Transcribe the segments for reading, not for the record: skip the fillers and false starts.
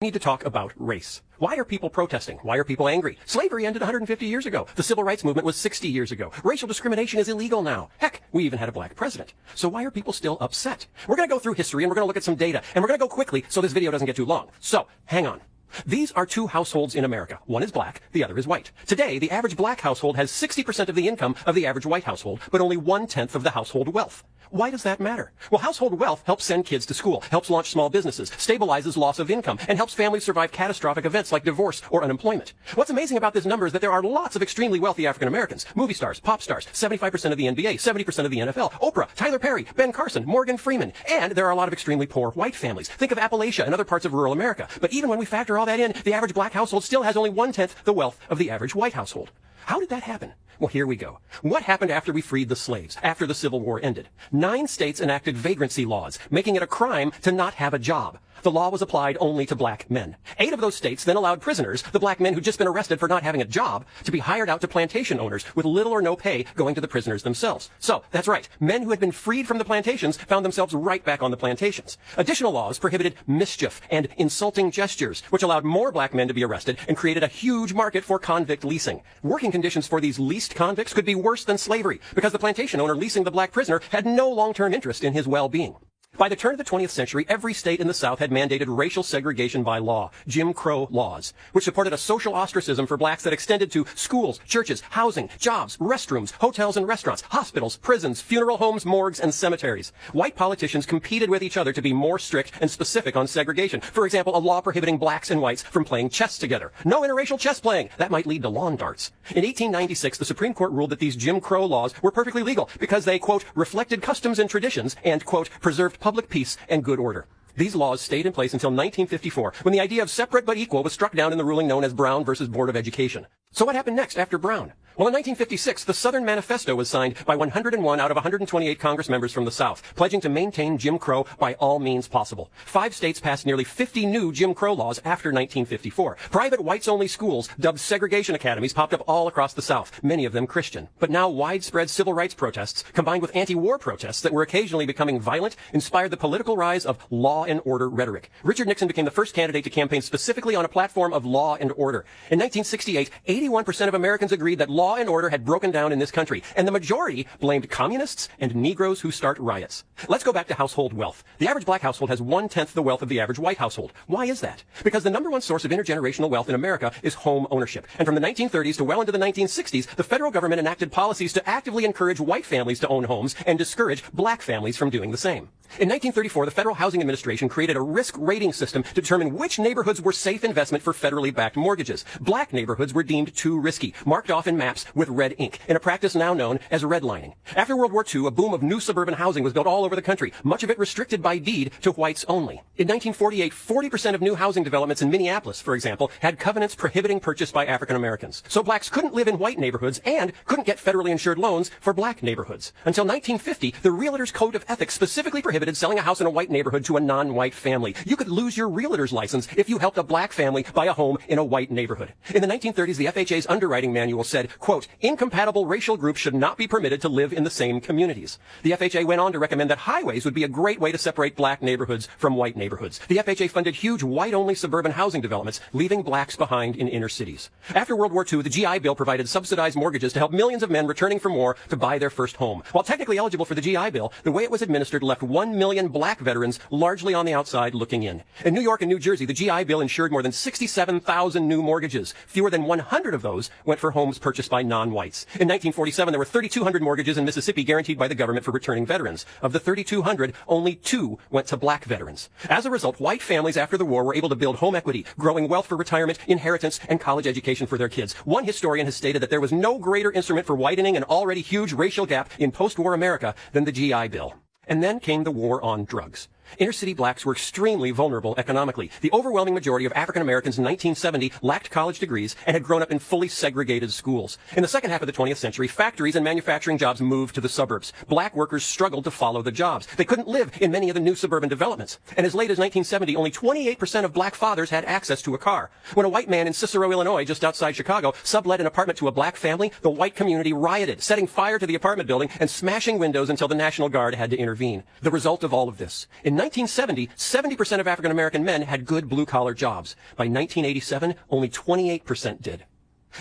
Need to talk about race. Why are people protesting? Why are people angry? Slavery ended 150 years ago. The civil rights movement was 60 years ago. Racial discrimination is illegal now. Heck, we even had a black president. So why are people still upset? We're going to go through history and we're going to look at some data and we're going to go quickly so this video doesn't get too long. So, hang on. These are two households in America. One is black, the other is white. Today, the average black household has 60% of the income of the average white household, but only 1/10 of the household wealth. Why does that matter? Well, household wealth helps send kids to school, helps launch small businesses, stabilizes loss of income, and helps families survive catastrophic events like divorce or unemployment. What's amazing about this number is that there are lots of extremely wealthy African Americans, movie stars, pop stars, 75% of the NBA, 70% of the NFL, Oprah, Tyler Perry, Ben Carson, Morgan Freeman, and there are a lot of extremely poor white families. Think of Appalachia and other parts of rural America. But even when we factor all that in, the average black household still has only 1/10 the wealth of the average white household. How did that happen? Well, here we go. What happened after we freed the slaves, after the Civil War ended? 9 states enacted vagrancy laws, making it a crime to not have a job. The law was applied only to black men. 8 of those states then allowed prisoners, the black men who'd just been arrested for not having a job, to be hired out to plantation owners with little or no pay going to the prisoners themselves. So, that's right, men who had been freed from the plantations found themselves right back on the plantations. Additional laws prohibited mischief and insulting gestures, which allowed more black men to be arrested and created a huge market for convict leasing. Working conditions for these leased convicts could be worse than slavery, because the plantation owner leasing the black prisoner had no long-term interest in his well-being. By the turn of the 20th century, every state in the South had mandated racial segregation by law, Jim Crow laws, which supported a social ostracism for blacks that extended to schools, churches, housing, jobs, restrooms, hotels and restaurants, hospitals, prisons, funeral homes, morgues, and cemeteries. White politicians competed with each other to be more strict and specific on segregation. For example, a law prohibiting blacks and whites from playing chess together. No interracial chess playing. That might lead to lawn darts. In 1896, the Supreme Court ruled that these Jim Crow laws were perfectly legal because they, quote, reflected customs and traditions and, quote, preserved public peace and good order. These laws stayed in place until 1954, when the idea of separate but equal was struck down in the ruling known as Brown versus Board of Education. So what happened next after Brown? Well, in 1956, the Southern Manifesto was signed by 101 out of 128 Congress members from the South, pledging to maintain Jim Crow by all means possible. 5 states passed nearly 50 new Jim Crow laws after 1954. Private whites-only schools, dubbed segregation academies, popped up all across the South, many of them Christian. But now widespread civil rights protests, combined with anti-war protests that were occasionally becoming violent, inspired the political rise of law and order rhetoric. Richard Nixon became the first candidate to campaign specifically on a platform of law and order. In 1968, 81% of Americans agreed that law and order had broken down in this country, and the majority blamed communists and Negroes who start riots. Let's go back to household wealth. The average black household has 1/10 the wealth of the average white household. Why is that? Because the number one source of intergenerational wealth in America is home ownership. And from the 1930s to well into the 1960s, the federal government enacted policies to actively encourage white families to own homes and discourage black families from doing the same. In 1934, the Federal Housing Administration created a risk rating system to determine which neighborhoods were safe investment for federally backed mortgages. Black neighborhoods were deemed too risky, marked off in maps with red ink, in a practice now known as redlining. After World War II, a boom of new suburban housing was built all over the country, much of it restricted by deed to whites only. In 1948, 40% of new housing developments in Minneapolis, for example, had covenants prohibiting purchase by African Americans. So blacks couldn't live in white neighborhoods and couldn't get federally insured loans for black neighborhoods. Until 1950, the Realtor's Code of Ethics specifically prohibited selling a house in a white neighborhood to a non-white family. You could lose your realtor's license if you helped a black family buy a home in a white neighborhood. In the 1930s, the FHA's underwriting manual said, quote, incompatible racial groups should not be permitted to live in the same communities. The FHA went on to recommend that highways would be a great way to separate black neighborhoods from white neighborhoods. The FHA funded huge white-only suburban housing developments, leaving blacks behind in inner cities. After World War II, the GI Bill provided subsidized mortgages to help millions of men returning from war to buy their first home. While technically eligible for the GI Bill, the way it was administered left 1 million black veterans largely on the outside looking in. In New York and New Jersey, the GI Bill insured more than 67,000 new mortgages. Fewer than 100 of those went for homes purchased by non-whites. In 1947, there were 3,200 mortgages in Mississippi guaranteed by the government for returning veterans. Of the 3,200, only 2 went to black veterans. As a result, white families after the war were able to build home equity, growing wealth for retirement, inheritance, and college education for their kids. One historian has stated that there was no greater instrument for widening an already huge racial gap in post-war America than the GI Bill. And then came the war on drugs. Inner-city blacks were extremely vulnerable economically. The overwhelming majority of African Americans in 1970 lacked college degrees and had grown up in fully segregated schools. In the second half of the 20th century, factories and manufacturing jobs moved to the suburbs. Black workers struggled to follow the jobs. They couldn't live in many of the new suburban developments. And as late as 1970, only 28% of black fathers had access to a car. When a white man in Cicero, Illinois, just outside Chicago, sublet an apartment to a black family, the white community rioted, setting fire to the apartment building and smashing windows until the National Guard had to intervene. The result of all of this. In 1970, 70% of African American men had good blue-collar jobs. By 1987, only 28% did.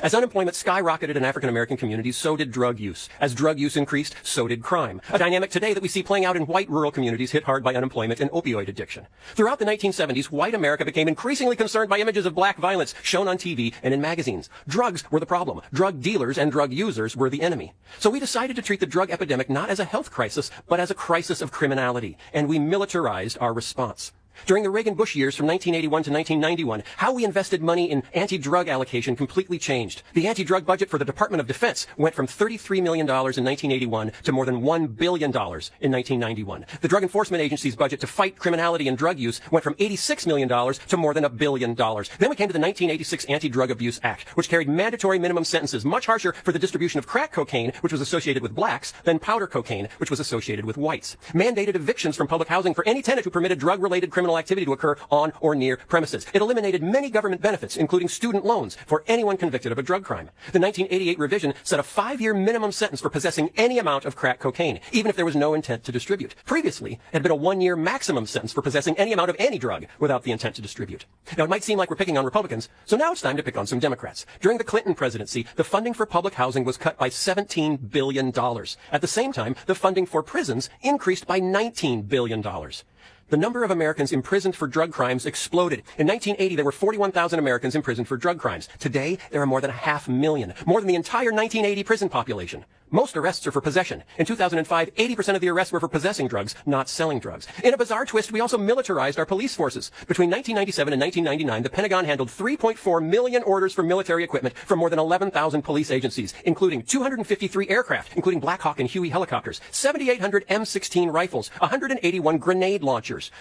As unemployment skyrocketed in African American communities, so did drug use. As drug use increased, so did crime. A dynamic today that we see playing out in white rural communities hit hard by unemployment and opioid addiction. Throughout the 1970s, white America became increasingly concerned by images of black violence shown on TV and in magazines. Drugs were the problem. Drug dealers and drug users were the enemy. So we decided to treat the drug epidemic not as a health crisis, but as a crisis of criminality. And we militarized our response. During the Reagan-Bush years from 1981 to 1991, how we invested money in anti-drug allocation completely changed. The anti-drug budget for the Department of Defense went from $33 million in 1981 to more than $1 billion in 1991. The Drug Enforcement Agency's budget to fight criminality and drug use went from $86 million to more than $1 billion. Then we came to the 1986 Anti-Drug Abuse Act, which carried mandatory minimum sentences much harsher for the distribution of crack cocaine, which was associated with blacks, than powder cocaine, which was associated with whites. Mandated evictions from public housing for any tenant who permitted drug-related criminal activity to occur on or near premises. It eliminated many government benefits, including student loans, for anyone convicted of a drug crime. The 1988 revision set a 5-year minimum sentence for possessing any amount of crack cocaine, even if there was no intent to distribute. Previously, it had been a 1-year maximum sentence for possessing any amount of any drug without the intent to distribute. Now, it might seem like we're picking on Republicans, so now it's time to pick on some Democrats. During the Clinton presidency, the funding for public housing was cut by $17 billion. At the same time, the funding for prisons increased by $19 billion. The number of Americans imprisoned for drug crimes exploded. In 1980, there were 41,000 Americans imprisoned for drug crimes. Today, there are more than 500,000, more than the entire 1980 prison population. Most arrests are for possession. In 2005, 80% of the arrests were for possessing drugs, not selling drugs. In a bizarre twist, we also militarized our police forces. Between 1997 and 1999, the Pentagon handled 3.4 million orders for military equipment from more than 11,000 police agencies, including 253 aircraft, including Black Hawk and Huey helicopters, 7,800 M16 rifles, 181 grenade launchers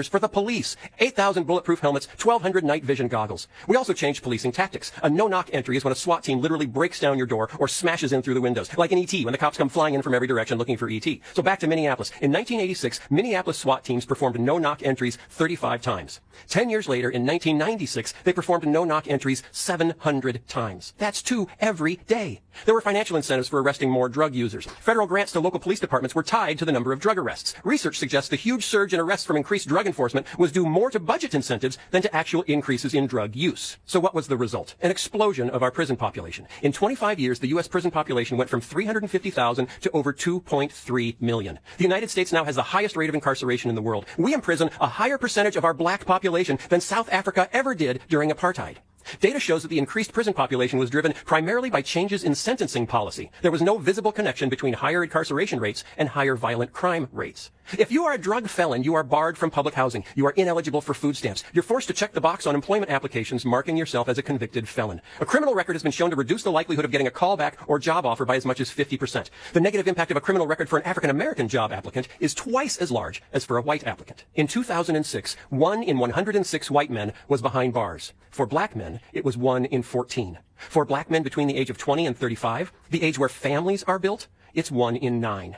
for the police, 8,000 bulletproof helmets, 1,200 night vision goggles. We also changed policing tactics. A no-knock entry is when a SWAT team literally breaks down your door or smashes in through the window. Like in E.T., when the cops come flying in from every direction looking for E.T. So back to Minneapolis. In 1986, Minneapolis SWAT teams performed no-knock entries 35 times. 10 years later, in 1996, they performed no-knock entries 700 times. That's 2 every day. There were financial incentives for arresting more drug users. Federal grants to local police departments were tied to the number of drug arrests. Research suggests the huge surge in arrests from increased drug enforcement was due more to budget incentives than to actual increases in drug use. So what was the result? An explosion of our prison population. In 25 years, the U.S. prison population went from 350,000 to over 2.3 million. The United States now has the highest rate of incarceration in the world. We imprison a higher percentage of our black population than South Africa ever did during apartheid. Data shows that the increased prison population was driven primarily by changes in sentencing policy. There was no visible connection between higher incarceration rates and higher violent crime rates. If you are a drug felon, you are barred from public housing. You are ineligible for food stamps. You're forced to check the box on employment applications marking yourself as a convicted felon. A criminal record has been shown to reduce the likelihood of getting a callback or job offer by as much as 50%. The negative impact of a criminal record for an African-American job applicant is twice as large as for a white applicant. In 2006, 1 in 106 white men was behind bars. For black men, it was 1 in 14. For black men between the age of 20 and 35, the age where families are built, it's 1 in 9.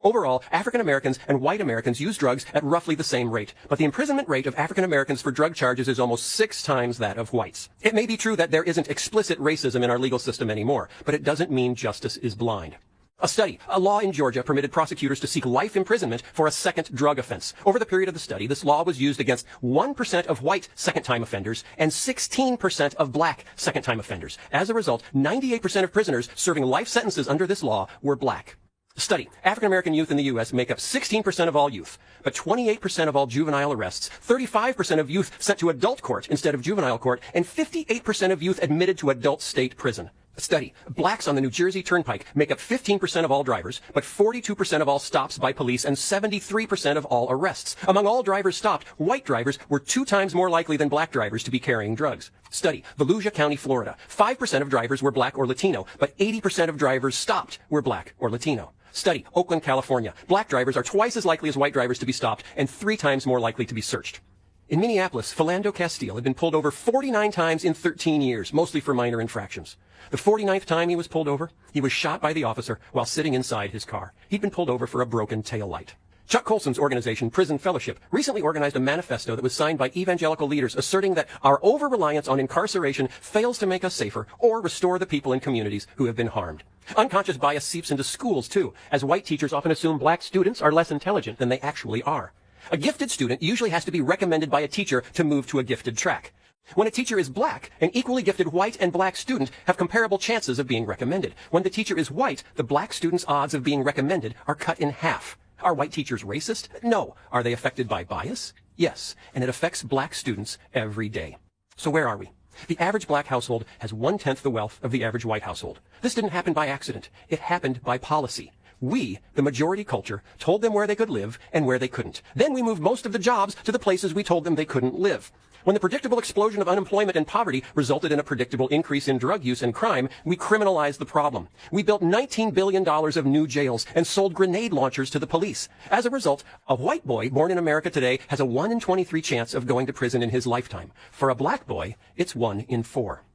Overall, African Americans and white Americans use drugs at roughly the same rate, but the imprisonment rate of African Americans for drug charges is almost 6 times that of whites. It may be true that there isn't explicit racism in our legal system anymore, but it doesn't mean justice is blind. A law in Georgia permitted prosecutors to seek life imprisonment for a second drug offense. Over the period of the study, this law was used against 1% of white second-time offenders and 16% of black second-time offenders. As a result, 98% of prisoners serving life sentences under this law were black. Study. African-American youth in the U.S. make up 16% of all youth, but 28% of all juvenile arrests, 35% of youth sent to adult court instead of juvenile court, and 58% of youth admitted to adult state prison. Study. Blacks on the New Jersey Turnpike make up 15% of all drivers, but 42% of all stops by police and 73% of all arrests. Among all drivers stopped, white drivers were 2 times more likely than black drivers to be carrying drugs. Study. Volusia County, Florida. 5% of drivers were black or Latino, but 80% of drivers stopped were black or Latino. Study. Oakland, California. Black drivers are twice as likely as white drivers to be stopped and 3 times more likely to be searched. In Minneapolis, Philando Castile had been pulled over 49 times in 13 years, mostly for minor infractions. The 49th time he was pulled over, he was shot by the officer while sitting inside his car. He'd been pulled over for a broken taillight. Chuck Colson's organization, Prison Fellowship, recently organized a manifesto that was signed by evangelical leaders asserting that our over-reliance on incarceration fails to make us safer or restore the people in communities who have been harmed. Unconscious bias seeps into schools, too, as white teachers often assume black students are less intelligent than they actually are. A gifted student usually has to be recommended by a teacher to move to a gifted track. When a teacher is black, an equally gifted white and black student have comparable chances of being recommended. When the teacher is white, the black student's odds of being recommended are cut in half. Are white teachers racist? No. Are they affected by bias? Yes. And it affects black students every day. So where are we? The average black household has 1/10 the wealth of the average white household. This didn't happen by accident. It happened by policy. We, the majority culture, told them where they could live and where they couldn't. Then we moved most of the jobs to the places we told them they couldn't live. When the predictable explosion of unemployment and poverty resulted in a predictable increase in drug use and crime, we criminalized the problem. We built $19 billion of new jails and sold grenade launchers to the police. As a result, a white boy born in America today has a 1 in 23 chance of going to prison in his lifetime. For a black boy, it's 1 in 4.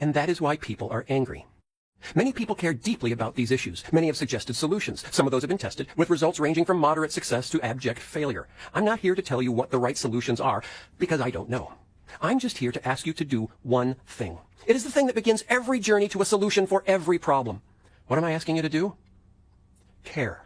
And that is why people are angry. Many people care deeply about these issues. Many have suggested solutions. Some of those have been tested, with results ranging from moderate success to abject failure. I'm not here to tell you what the right solutions are, because I don't know. I'm just here to ask you to do one thing. It is the thing that begins every journey to a solution for every problem. What am I asking you to do? Care.